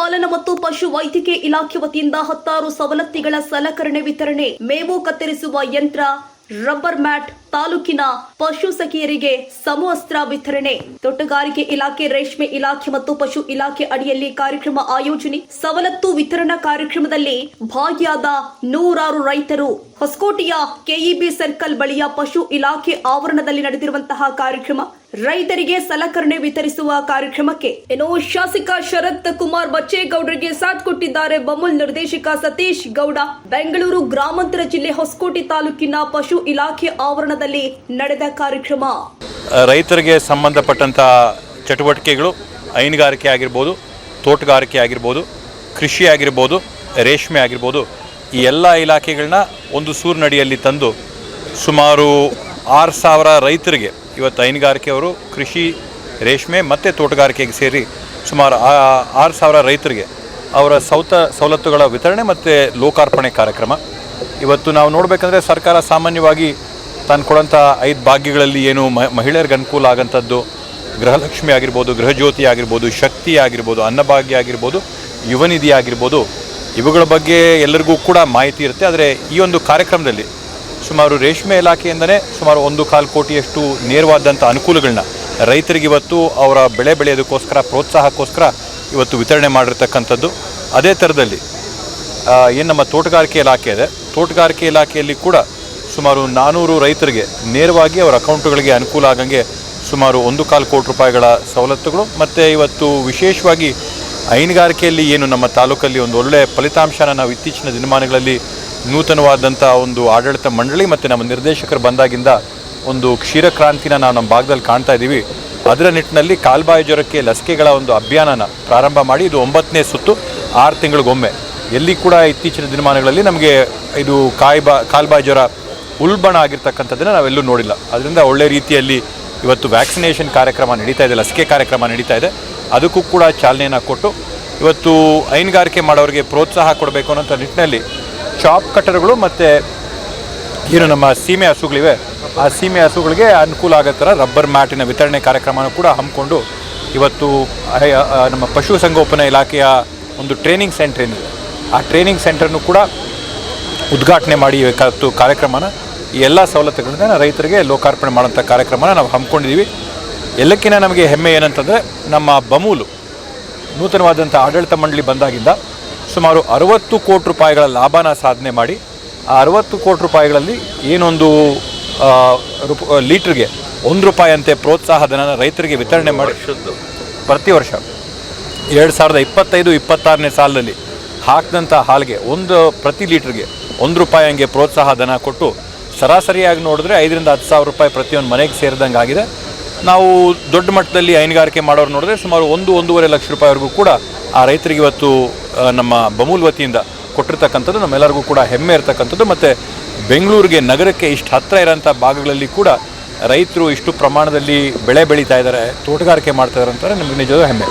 ಪಶುಪಾಲನಾ ಮತ್ತು ಪಶು ವೈದ್ಯಕೀಯ ಇಲಾಖೆ ವತಿಯಿಂದ 16 ಸವಲತ್ತುಗಳ ಸಲಕರಣೆ ವಿತರಣೆ, ಮೇವು ಕತ್ತರಿಸುವ ಯಂತ್ರ, ರಬ್ಬರ್ ಮ್ಯಾಟ್, ತಾಲೂಕಿನ ಪಶು ಸಖಿಯರಿಗೆ ಸಮವಸ್ತ್ರ ವಿತರಣೆ. ತೋಟಗಾರಿಕೆ ಇಲಾಖೆ, ರೇಷ್ಮೆ ಇಲಾಖೆ ಮತ್ತು ಪಶು ಇಲಾಖೆ ಅಡಿಯಲ್ಲಿ ಕಾರ್ಯಕ್ರಮ ಆಯೋಜನೆ. ಸವಲತ್ತು ವಿತರಣಾ ಕಾರ್ಯಕ್ರಮದಲ್ಲಿ ಭಾಗಿಯಾದ 100 ರೈತರು. ಹೊಸಕೋಟೆಯ ಕೆಇಬಿ ಸರ್ಕಲ್ ಬಳಿಯ ಪಶು ಇಲಾಖೆ ಆವರಣದಲ್ಲಿ ನಡೆದಿರುವಂತಹ ಕಾರ್ಯಕ್ರಮ. ರೈತರಿಗೆ ಸಲಕರಣೆ ವಿತರಿಸುವ ಕಾರ್ಯಕ್ರಮಕ್ಕೆ ಶಾಸಕ ಶರತ್ ಕುಮಾರ್ ಬಚ್ಚೇಗೌಡರಿಗೆ ಸಾಥ್ ಕೊಟ್ಟಿದ್ದಾರೆ. ಬಮೂಲ್ ನಿರ್ದೇಶಕ ಸತೀಶ್ ಗೌಡ. ಬೆಂಗಳೂರು ಗ್ರಾಮಾಂತರ ಜಿಲ್ಲೆ ಹೊಸಕೋಟೆ ತಾಲೂಕಿನ ಪಶು ಇಲಾಖೆ ಆವರಣದಲ್ಲಿ ನಡೆದ ಕಾರ್ಯಕ್ರಮ. ರೈತರಿಗೆ ಸಂಬಂಧಪಟ್ಟಂತ ಚಟುವಟಿಕೆಗಳು ಹೈನುಗಾರಿಕೆ ಆಗಿರ್ಬೋದು, ತೋಟಗಾರಿಕೆ ಆಗಿರ್ಬೋದು, ಕೃಷಿ ಆಗಿರ್ಬೋದು, ರೇಷ್ಮೆ ಆಗಿರ್ಬೋದು, ಈ ಎಲ್ಲ ಇಲಾಖೆಗಳನ್ನ ಒಂದು ಸೂರಿನಡಿಯಲ್ಲಿ ತಂದು ಸುಮಾರು 6,000 ರೈತರಿಗೆ, ಇವತ್ತು ಹೈನುಗಾರಿಕೆಯವರು ಕೃಷಿ, ರೇಷ್ಮೆ ಮತ್ತು ತೋಟಗಾರಿಕೆಗೆ ಸೇರಿ ಸುಮಾರು 6,000 ರೈತರಿಗೆ ಅವರ ಸವಲತ್ತುಗಳ ವಿತರಣೆ ಮತ್ತು ಲೋಕಾರ್ಪಣೆ ಕಾರ್ಯಕ್ರಮ. ಇವತ್ತು ನಾವು ನೋಡಬೇಕಂದ್ರೆ ಸರ್ಕಾರ ಸಾಮಾನ್ಯವಾಗಿ ತಾನು ಕೊಡೋಂಥ 5 ಭಾಗ್ಯಗಳಲ್ಲಿ ಏನು ಮಹಿಳೆಯರಿಗೆ ಅನುಕೂಲ ಆಗೋಂಥದ್ದು, ಗೃಹಲಕ್ಷ್ಮಿ ಆಗಿರ್ಬೋದು, ಗೃಹಜ್ಯೋತಿ ಆಗಿರ್ಬೋದು, ಶಕ್ತಿ ಆಗಿರ್ಬೋದು, ಅನ್ನಭಾಗ್ಯ ಆಗಿರ್ಬೋದು, ಯುವ ನಿಧಿ ಆಗಿರ್ಬೋದು, ಇವುಗಳ ಬಗ್ಗೆ ಎಲ್ಲರಿಗೂ ಕೂಡ ಮಾಹಿತಿ ಇರುತ್ತೆ. ಆದರೆ ಈ ಒಂದು ಕಾರ್ಯಕ್ರಮದಲ್ಲಿ ಸುಮಾರು ರೇಷ್ಮೆ ಇಲಾಖೆಯಿಂದಲೇ ಸುಮಾರು 1.25 ಕೋಟಿಯಷ್ಟು ನೇರವಾದಂಥ ಅನುಕೂಲಗಳನ್ನ ರೈತರಿಗೆ ಇವತ್ತು ಅವರ ಬೆಳೆ ಬೆಳೆಯೋದಕ್ಕೋಸ್ಕರ, ಪ್ರೋತ್ಸಾಹಕ್ಕೋಸ್ಕರ ಇವತ್ತು ವಿತರಣೆ ಮಾಡಿರ್ತಕ್ಕಂಥದ್ದು. ಅದೇ ಥರದಲ್ಲಿ ಏನು ನಮ್ಮ ತೋಟಗಾರಿಕೆ ಇಲಾಖೆ ಇದೆ, ತೋಟಗಾರಿಕೆ ಇಲಾಖೆಯಲ್ಲಿ ಕೂಡ ಸುಮಾರು 400 ರೈತರಿಗೆ ನೇರವಾಗಿ ಅವರ ಅಕೌಂಟ್ಗಳಿಗೆ ಅನುಕೂಲ ಆಗಂಗೆ ಸುಮಾರು 1.25 ಕೋಟಿ ರೂಪಾಯಿಗಳ ಸವಲತ್ತುಗಳು. ಮತ್ತು ಇವತ್ತು ವಿಶೇಷವಾಗಿ ಹೈನುಗಾರಿಕೆಯಲ್ಲಿ ಏನು ನಮ್ಮ ತಾಲೂಕಲ್ಲಿ ಒಂದು ಒಳ್ಳೆಯ ಫಲಿತಾಂಶನ ನಾವು ಇತ್ತೀಚಿನ ದಿನಮಾನಗಳಲ್ಲಿ ನೂತನವಾದಂಥ ಒಂದು ಆಡಳಿತ ಮಂಡಳಿ ಮತ್ತು ನಮ್ಮ ನಿರ್ದೇಶಕರು ಬಂದಾಗಿಂದ ಒಂದು ಕ್ಷೀರಕ್ರಾಂತಿನ ನಾವು ನಮ್ಮ ಭಾಗದಲ್ಲಿ ಕಾಣ್ತಾ ಇದ್ದೀವಿ. ಅದರ ನಿಟ್ಟಿನಲ್ಲಿ ಕಾಲ್ಬಾಯಿ ಜ್ವರಕ್ಕೆ ಲಸಿಕೆಗಳ ಒಂದು ಅಭಿಯಾನನ ಪ್ರಾರಂಭ ಮಾಡಿ ಇದು 9ನೇ ಸುತ್ತು, 6 ತಿಂಗಳಿಗೊಮ್ಮೆ. ಎಲ್ಲಿ ಕೂಡ ಇತ್ತೀಚಿನ ದಿನಮಾನಗಳಲ್ಲಿ ನಮಗೆ ಇದು ಕಾಲ್ಬಾಯಿ ಜ್ವರ ಉಲ್ಬಣ ಆಗಿರ್ತಕ್ಕಂಥದ್ದನ್ನು ನಾವೆಲ್ಲೂ ನೋಡಿಲ್ಲ. ಅದರಿಂದ ಒಳ್ಳೆ ರೀತಿಯಲ್ಲಿ ಇವತ್ತು ವ್ಯಾಕ್ಸಿನೇಷನ್ ಕಾರ್ಯಕ್ರಮ ನಡೀತಾ ಇದೆ, ಲಸಿಕೆ ಕಾರ್ಯಕ್ರಮ ನಡೀತಾ ಇದೆ. ಅದಕ್ಕೂ ಕೂಡ ಚಾಲನೆಯನ್ನು ಕೊಟ್ಟು ಇವತ್ತು ಹೈನುಗಾರಿಕೆ ಮಾಡೋರಿಗೆ ಪ್ರೋತ್ಸಾಹ ಕೊಡಬೇಕು ಅನ್ನೋಂಥ ನಿಟ್ಟಿನಲ್ಲಿ ಚಾಪ್ ಕಟ್ಟರ್ಗಳು ಮತ್ತು ಏನು ನಮ್ಮ ಸೀಮೆ ಹಸುಗಳಿವೆ, ಆ ಸೀಮೆ ಹಸುಗಳಿಗೆ ಅನುಕೂಲ ಆಗೋ ಥರ ರಬ್ಬರ್ ಮ್ಯಾಟಿನ ವಿತರಣೆ ಕಾರ್ಯಕ್ರಮನೂ ಕೂಡ ಹಮ್ಮಿಕೊಂಡು ಇವತ್ತು ನಮ್ಮ ಪಶುಸಂಗೋಪನಾ ಇಲಾಖೆಯ ಒಂದು ಟ್ರೈನಿಂಗ್ ಸೆಂಟರ್ ಏನಿದೆ, ಆ ಟ್ರೈನಿಂಗ್ ಸೆಂಟರ್ನು ಕೂಡ ಉದ್ಘಾಟನೆ ಮಾಡಿ ಇವತ್ತು ಕಾರ್ಯಕ್ರಮನ ಈ ಎಲ್ಲ ಸವಲತ್ತುಗಳನ್ನ ರೈತರಿಗೆ ಲೋಕಾರ್ಪಣೆ ಮಾಡೋಂಥ ಕಾರ್ಯಕ್ರಮನ ನಾವು ಹಮ್ಮಿಕೊಂಡಿದ್ದೀವಿ. ಎಲ್ಲಕ್ಕಿಂತ ನಮಗೆ ಹೆಮ್ಮೆ ಏನಂತಂದರೆ ನಮ್ಮ ಬಮೂಲು ನೂತನವಾದಂಥ ಆಡಳಿತ ಮಂಡಳಿ ಬಂದಾಗಿಂದ ಸುಮಾರು 60 ಕೋಟಿ ರೂಪಾಯಿಗಳ ಲಾಭನ ಸಾಧನೆ ಮಾಡಿ, ಆ 60 ಕೋಟಿ ರೂಪಾಯಿಗಳಲ್ಲಿ ಏನೊಂದು ಲೀಟ್ರಿಗೆ 1 ರೂಪಾಯಿ ಅಂತೆ ಪ್ರೋತ್ಸಾಹಧನ ರೈತರಿಗೆ ವಿತರಣೆ ಮಾಡಿ ಪ್ರತಿ ವರ್ಷ 2025-26ನೇ ಸಾಲಿನಲ್ಲಿ ಹಾಕಿದಂಥ ಹಾಲಿಗೆ ಪ್ರತಿ ಲೀಟ್ರಿಗೆ 1 ರೂಪಾಯಿ ಹಂಗೆ ಪ್ರೋತ್ಸಾಹ ಧನ ಕೊಟ್ಟು ಸರಾಸರಿಯಾಗಿ ನೋಡಿದ್ರೆ 5,000 to 10,000 ರೂಪಾಯಿ ಪ್ರತಿಯೊಂದು ಮನೆಗೆ ಸೇರಿದಂಗೆ ಆಗಿದೆ. ನಾವು ದೊಡ್ಡ ಮಟ್ಟದಲ್ಲಿ ಹೈನುಗಾರಿಕೆ ಮಾಡೋರು ನೋಡಿದ್ರೆ ಸುಮಾರು 1-1.5 ಲಕ್ಷ ರೂಪಾಯಿವರೆಗೂ ಕೂಡ ಆ ರೈತರಿಗೆ ಇವತ್ತು ನಮ್ಮ ಬಮೂಲ್ ವತಿಯಿಂದ ಕೊಟ್ಟಿರ್ತಕ್ಕಂಥದ್ದು ನಮ್ಮೆಲ್ಲರಿಗೂ ಕೂಡ ಹೆಮ್ಮೆ ಇರತಕ್ಕಂಥದ್ದು. ಮತ್ತು ಬೆಂಗಳೂರಿಗೆ ನಗರಕ್ಕೆ ಇಷ್ಟು ಹತ್ತಿರ ಇರೋಂಥ ಭಾಗಗಳಲ್ಲಿ ಕೂಡ ರೈತರು ಇಷ್ಟು ಪ್ರಮಾಣದಲ್ಲಿ ಬೆಳೆ ಬೆಳೀತಾ ಇದ್ದಾರೆ, ತೋಟಗಾರಿಕೆ ಮಾಡ್ತಾ ಇದ್ದಾರೆ ಅಂತಾರೆ ನಮಗೆ ನಿಜವಾದ ಹೆಮ್ಮೆ.